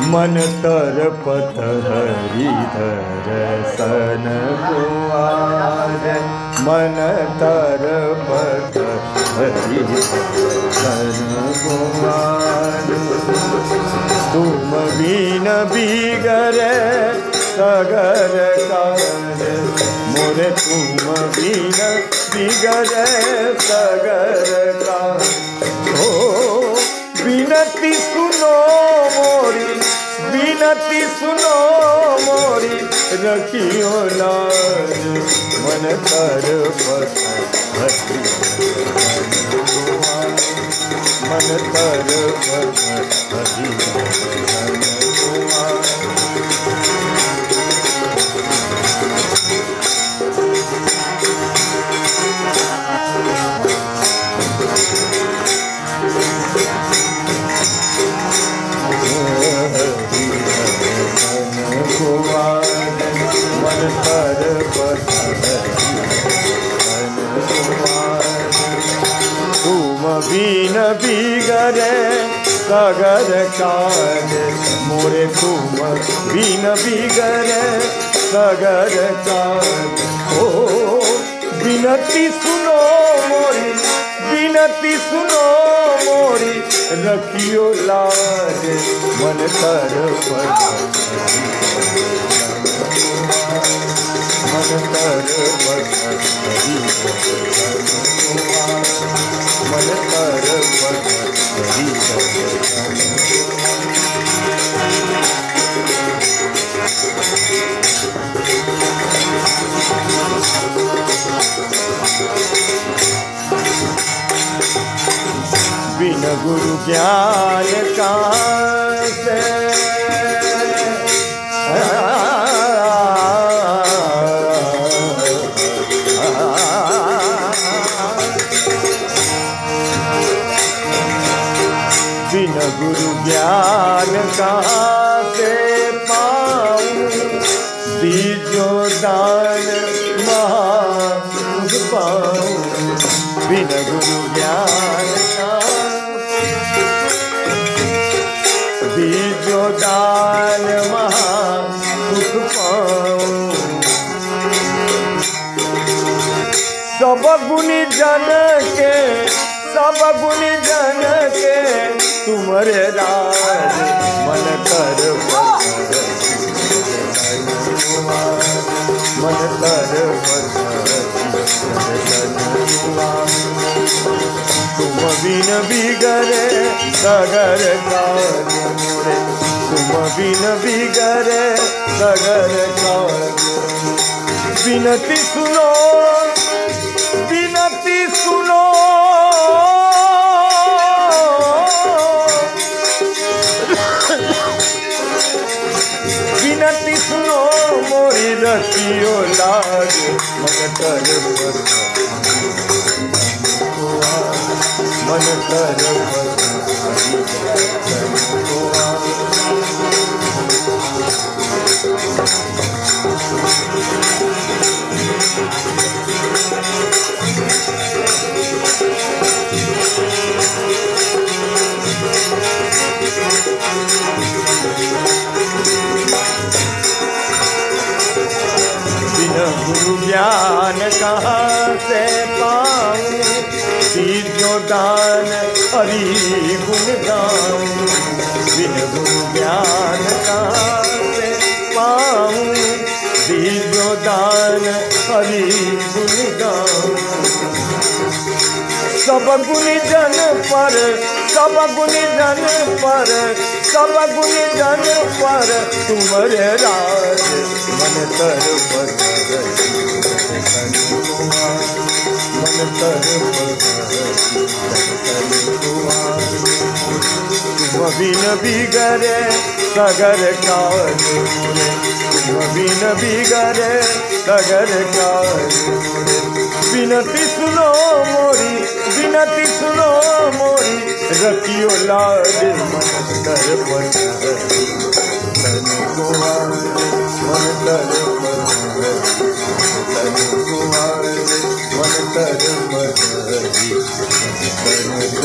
मन तरपत हरिधर सन कुआर, मन तरपत हरिधर सन कुआर। तुम बिन बिगरे सगर काज, मोरे तुम बिन बिगरे सगर काज। ओ बिनती सुनो मोरी, बिनती सुनो मोरी, रखियो लाज। मन तरपत हरिधर मन तरपत हरिधर सन कुआर। मन तरपत तुम बिन बिगरे सगर काज, मोरे तुम बिन बिगरे सगर काज। ओ बिनती सुनो मोरी, बिनती सुनो मोरी, रखियो लाज। मन तरपत मन तरपत हरिधर सन कुआर, मन तरपत हरिधर सन बिन गुरु ज्ञान कहाँ से, बिन गुरु ज्ञान कहाँ से पाऊं, दीजो दान महासुख पाऊं। बिन गुरु ज्ञान दीजो दान महासुख पाऊं। सब गुणी जन के, सब गुणी जन के तुमरे राज। मन तरपत मन तरपत सन कुआर। तुम बिन बिगरे सगर काज, मोरे तुम बिन बिगरे सगर काज। बिनती सुनो, बिनती सुनो, बिनती सुनो मोरी, रखियो लाज। मन तरपत मन तरपत हरिधर सन कुआर। बिन गुरु ज्ञान कहाँ से पाऊं, दीजो दान हरि गुण गाऊं। बिन गुरु ज्ञान कहाँ से पाऊं, दीजो दान हरि गुण गाऊं। सब गुणी जन पर, सब गुणी जन पर, सब गुणी जन पर तुमरे राज। मन तरपत हरिधर सन कुआर, मन तरपत हरिधर सन कुआर। तुम बिन बिगरे सगर काज, मोरे तुम बिन बिगरे सगर काज। बिनती सुनो मोरी, बिनती सुनो मोरी, रखियो लाज। मन तरपत हरिधर सन कुआर, मन तरपत कर मदरी मन कर